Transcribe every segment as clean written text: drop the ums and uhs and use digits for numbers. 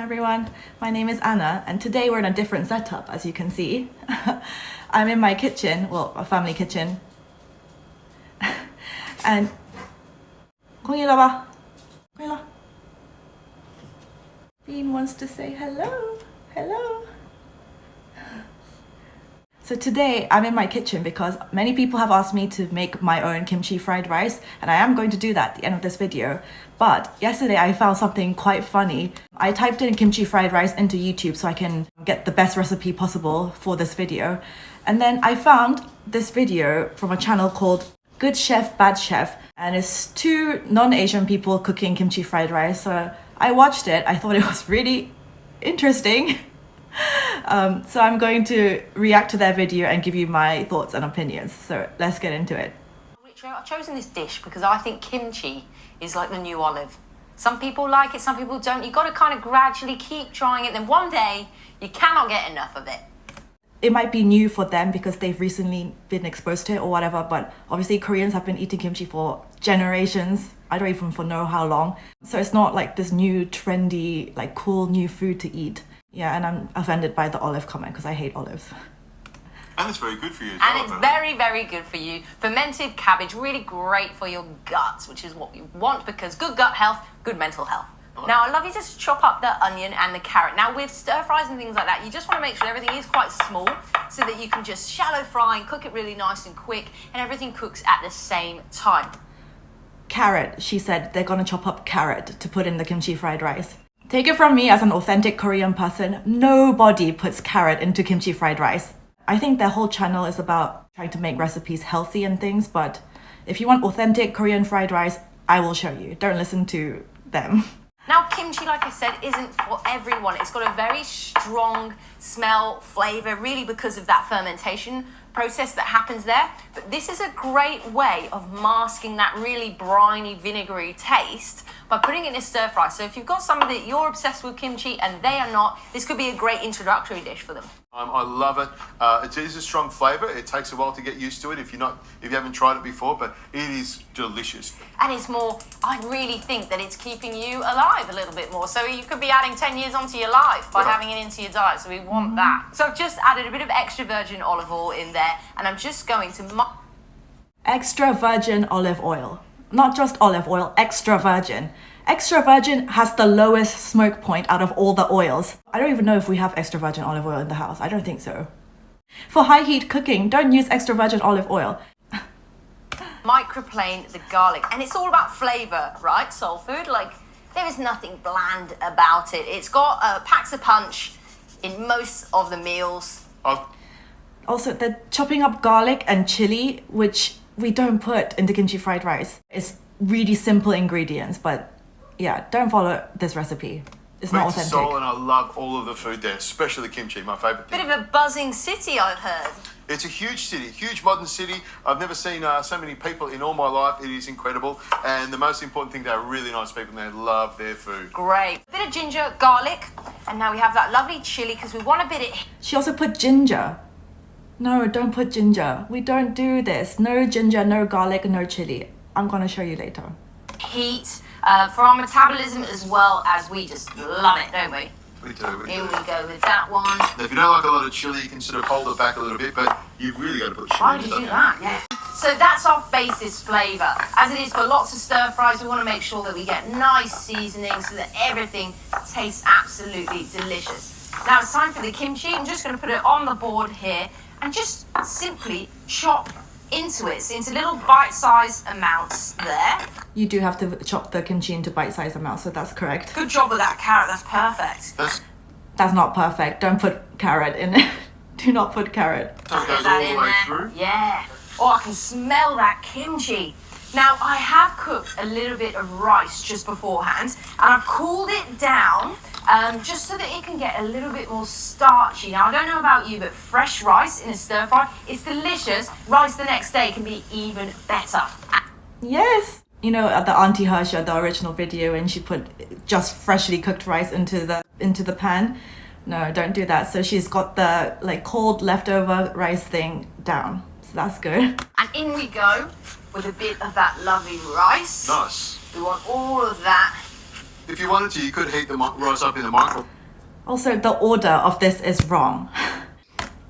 Hi everyone, my name is Anna and today we're in a different setup as you can see. I'm in my kitchen, well, a family kitchen. And Bean wants to say hello. Hello. So today I'm in my kitchen because many people have asked me to make my own kimchi fried rice, and I am going to do that at the end of this video. But yesterday I found something quite funny. I typed in kimchi fried rice into YouTube so I can get the best recipe possible for this video. And then I found this video from a channel called Good Chef, Bad Chef, and it's two non-Asian people cooking kimchi fried rice. So I watched it, I thought it was really interesting. So I'm going to react to their video and give you my thoughts and opinions. So let's get into it. I've chosen this dish because I think kimchi is like the new olive. Some people like it, some people don't. You've got to kind of gradually keep trying it. Then one day, you cannot get enough of it. It might be new for them because they've recently been exposed to it or whatever, but obviously Koreans have been eating kimchi for generations. I don't even know how long. So it's not like this new trendy, like cool new food to eat. Yeah, and I'm offended by the olive comment because I hate olives. And it's very good for you as well. And it's very, very good for you. Fermented cabbage, really great for your guts, which is what we want because good gut health, good mental health. Now, I'd love you to just chop up the onion and the carrot. Now, with stir fries and things like that, you just want to make sure everything is quite small so that you can just shallow fry and cook it really nice and quick, and everything cooks at the same time. Carrot, she said they're going to chop up carrot to put in the kimchi fried rice. Take it from me as an authentic Korean person, nobody puts carrot into kimchi fried rice. I think their whole channel is about trying to make recipes healthy and things, but if you want authentic Korean fried rice, I will show you. Don't listen to them. Now, kimchi, like I said, isn't for everyone. It's got a very strong smell, flavour, really because of that fermentation process that happens there. But this is a great way of masking that really briny, vinegary taste by putting it in a stir fry. So if you've got somebody that you're obsessed with kimchi and they are not, this could be a great introductory dish for them. I love it. It is a strong flavour. It takes a while to get used to it if you haven't tried it before, but it is delicious. And it's more, I really think that it's keeping you alive a little bit more. So you could be adding 10 years onto your life by having it into your diet. So we want that. So I've just added a bit of extra virgin olive oil in there, and I'm just going to... Extra virgin olive oil. Not just olive oil, extra virgin. Extra virgin has the lowest smoke point out of all the oils. I don't even know if we have extra virgin olive oil in the house. I don't think so. For high heat cooking, don't use extra virgin olive oil. Microplane the garlic. And it's all about flavour, right? Soul food. Like, there is nothing bland about it. It's got packs of punch in most of the meals. Also, they're chopping up garlic and chili, which we don't put into kimchi fried rice. It's really simple ingredients, but yeah, don't follow this recipe. It's not authentic. Seoul, and I love all of the food there, especially the kimchi, my favourite thing. Bit of a buzzing city, I've heard. It's a huge city, huge modern city. I've never seen so many people in all my life. It is incredible. And the most important thing, they're really nice people and they love their food. Great. Bit of ginger, garlic, and now we have that lovely chili because we want a bit of... She also put ginger. No, don't put ginger. We don't do this. No ginger, no garlic, no chili. I'm going to show you later. Heat for our metabolism as well as we just love it, don't we? We do. Here we go with that one. Now, if you don't like a lot of chili, you can sort of hold it back a little bit, but you've really got to put chili Why in did it. you do that? Yeah. So that's our basis flavour. As it is for lots of stir fries, we want to make sure that we get nice seasoning so that everything tastes absolutely delicious. Now it's time for the kimchi. I'm just going to put it on the board here and just simply chop into it, so into little bite-sized amounts there. You do have to chop the kimchi into bite-sized amounts, so that's correct. Good job with that carrot, that's perfect. That's not perfect. Don't put carrot in it. Do not put carrot. So it goes all the way through? Yeah. Oh, I can smell that kimchi. Now, I have cooked a little bit of rice just beforehand, and I've cooled it down just so that it can get a little bit more starchy. Now, I don't know about you, but fresh rice in a stir fry, it's delicious. Rice the next day can be even better. Yes. You know, at the Auntie Hersha, the original video, and she put just freshly cooked rice into the pan. No, don't do that. So she's got the like cold leftover rice thing down. So that's good. And in we go with a bit of that lovely rice. Nice. We want all of that If you wanted to, you could heat the rice up in the microwave Also, the order of this is wrong.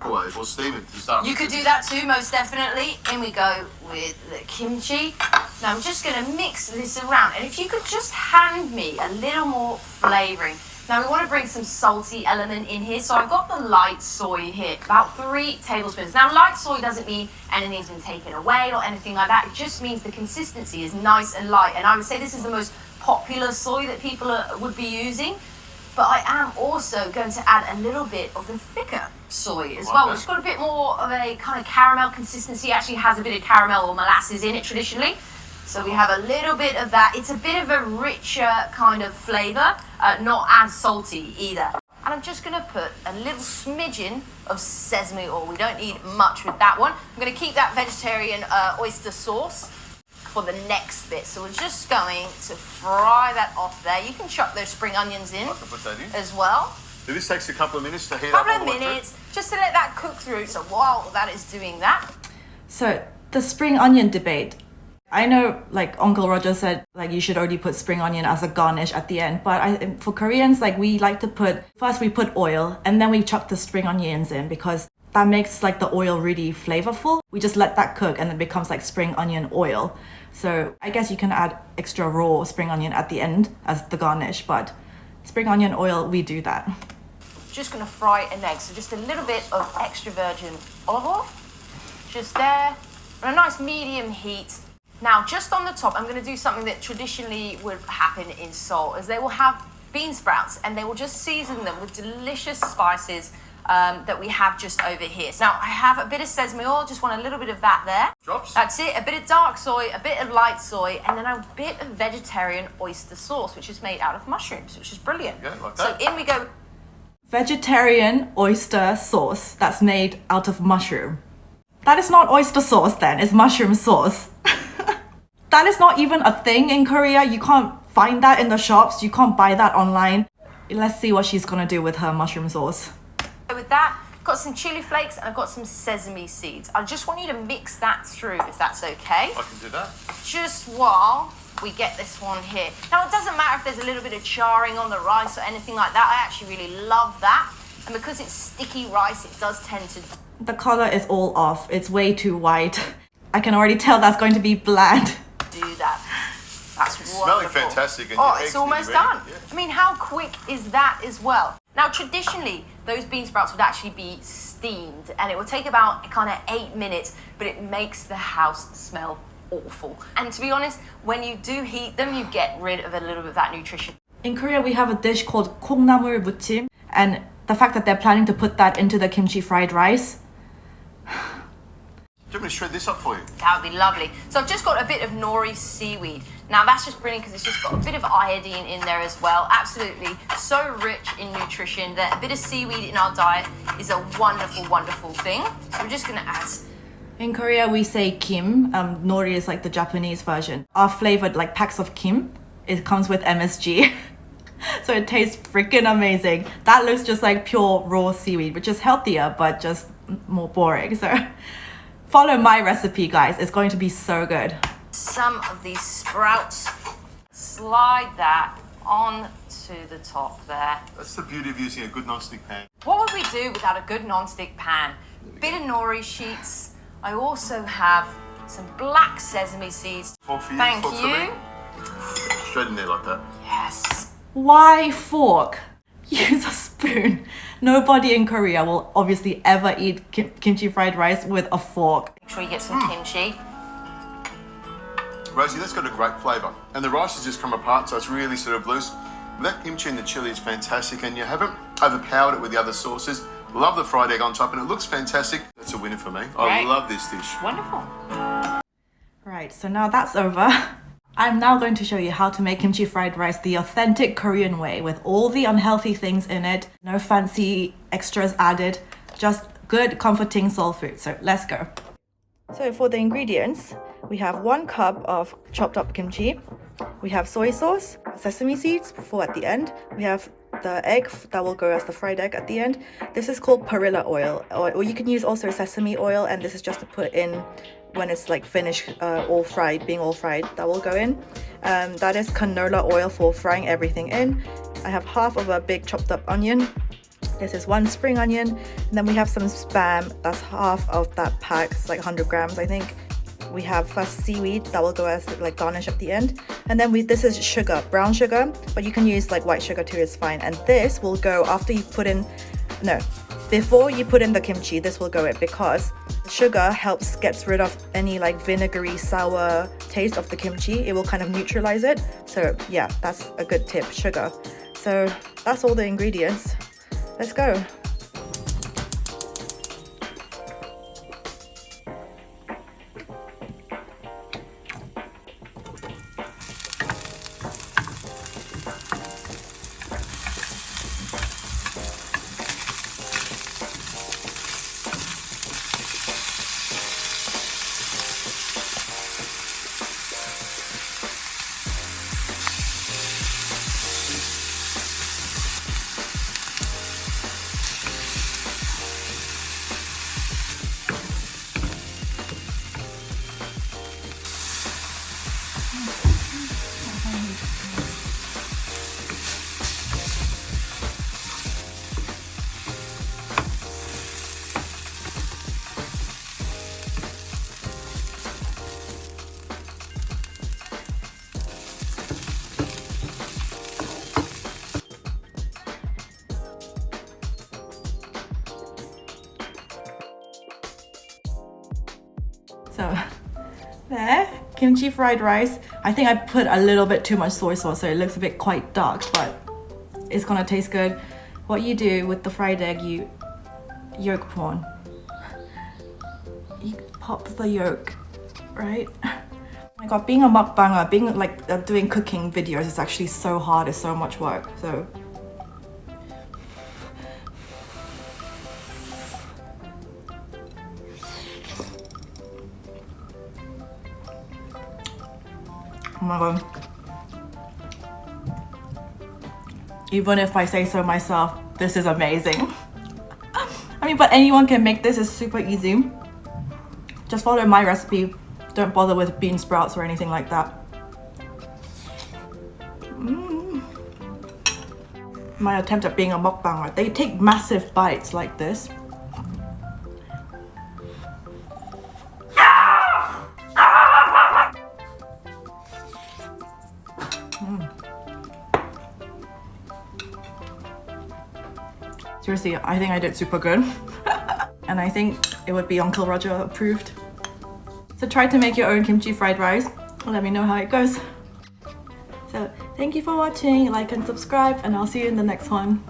or steam it to start. You could do that too, most definitely. In we go with the kimchi. Now I'm just going to mix this around, and if you could just hand me a little more flavouring. Now we want to bring some salty element in here, so I've got the light soy here, about 3 tablespoons. Now light soy doesn't mean anything's been taken away or anything like that. It just means the consistency is nice and light, and I would say this is the most popular soy that people would be using. But I am also going to add a little bit of the thicker soy as well, which has got a bit more of a kind of caramel consistency. It actually has a bit of caramel or molasses in it traditionally. So we have a little bit of that. It's a bit of a richer kind of flavour, not as salty either. And I'm just going to put a little smidgen of sesame oil. We don't need much with that one. I'm going to keep that vegetarian oyster sauce for the next bit. So we're just going to fry that off there. You can chop those spring onions in, I can put that in as well. So this takes a couple of minutes to heat A up. couple of minutes, just to let that cook through. So while that is doing that, So the spring onion debate. I know, like Uncle Roger said, like you should already put spring onion as a garnish at the end. But for Koreans, like we like to first we put oil and then we chuck the spring onions in because that makes like the oil really flavorful. We just let that cook and it becomes like spring onion oil. So I guess you can add extra raw spring onion at the end as the garnish, but spring onion oil, we do that. just going to fry an egg. So just a little bit of extra virgin olive oil, just there, on a nice medium heat. Now, just on the top, I'm going to do something that traditionally would happen in Seoul, is they will have bean sprouts and they will just season them with delicious spices that we have just over here. So now I have a bit of sesame oil, just want a little bit of that there. Drops. That's it, a bit of dark soy, a bit of light soy, and then a bit of vegetarian oyster sauce, which is made out of mushrooms, which is brilliant. Yeah, like that. So in we go. Vegetarian oyster sauce that's made out of mushroom. That is not oyster sauce then, it's mushroom sauce. That is not even a thing in Korea. You can't find that in the shops. You can't buy that online. Let's see what she's gonna do with her mushroom sauce. With that, got some chili flakes and I've got some sesame seeds. I just want you to mix that through, if that's okay. I can do that. Just while we get this one here. Now, it doesn't matter if there's a little bit of charring on the rice or anything like that. I actually really love that. And because it's sticky rice, it does tend to... The color is all off. It's way too white. I can already tell that's going to be bland. do that. That's It's wonderful. smelling fantastic. And Oh, your it's eggs almost nearly ready. done. Yeah. I mean, how quick is that as well? Now, traditionally, those bean sprouts would actually be steamed, and it would take about kind of 8 minutes, but it makes the house smell awful. And to be honest, when you do heat them, you get rid of a little bit of that nutrition. In Korea, we have a dish called 콩나물 무침, and the fact that they're planning to put that into the kimchi fried rice. Do you want me to shred this up for you? That would be lovely. So I've just got a bit of nori seaweed. Now that's just brilliant because it's just got a bit of iodine in there as well. Absolutely so rich in nutrition that a bit of seaweed in our diet is a wonderful, wonderful thing. So we're just going to add. In Korea, we say kim. Nori is like the Japanese version. Our flavored like packs of kim, it comes with MSG. So it tastes freaking amazing. That looks just like pure raw seaweed, which is healthier, but just more boring. So follow my recipe, guys. It's going to be so good. Some of these sprouts, slide that on to the top there. That's the beauty of using a good non-stick pan. What would we do without a good non-stick pan? Bit of nori sheets. I also have some black sesame seeds. Fork for you, Thank fork for you. me. Straight in there like that. Yes. Why fork? Use a spoon. Nobody in Korea will obviously ever eat kimchi fried rice with a fork. Make sure you get some kimchi. Rosie, that's got a great flavour. And the rice has just come apart, so it's really sort of loose. That kimchi and the chili is fantastic, and you haven't overpowered it with the other sauces. Love the fried egg on top, and it looks fantastic. That's a winner for me. I Right. love this dish. Wonderful. Right, so now that's over. I'm now going to show you how to make kimchi fried rice the authentic Korean way with all the unhealthy things in it. No fancy extras added, just good comforting soul food. So let's go. So for the ingredients, we have 1 cup of chopped up kimchi. We have soy sauce, sesame seeds for at the end. We have the egg that will go as the fried egg at the end. This is called perilla oil, or you can use also sesame oil, and this is just to put in when it's like finished, all fried, being all fried, that will go in. That is canola oil for frying everything in. I have half of a big chopped up onion. This is 1 spring onion, and then we have some spam. That's half of that pack. It's like 100 grams, I think. We have first seaweed that will go as like garnish at the end, and then this is sugar, brown sugar, but you can use like white sugar too, it's fine. And this will go after you put in, no, before you put in the kimchi. This will go in because sugar gets rid of any like vinegary sour taste of the kimchi. It will kind of neutralize it. So yeah, that's a good tip, sugar. So that's all the ingredients. Let's go. So there, kimchi fried rice. I think I put a little bit too much soy sauce, so it looks a bit quite dark, but it's gonna taste good. What you do with the fried egg, you yolk prawn. You pop the yolk, right? Oh my god, being a mukbanger, being like doing cooking videos is actually so hard, it's so much work. So oh my god. Even if I say so myself, this is amazing. I mean, but anyone can make this, it's super easy. Just follow my recipe. Don't bother with bean sprouts or anything like that. My attempt at being a mukbanger. They take massive bites like this. Seriously, I think I did super good. And I think it would be Uncle Roger approved. So try to make your own kimchi fried rice and let me know how it goes. So thank you for watching, like and subscribe, and I'll see you in the next one.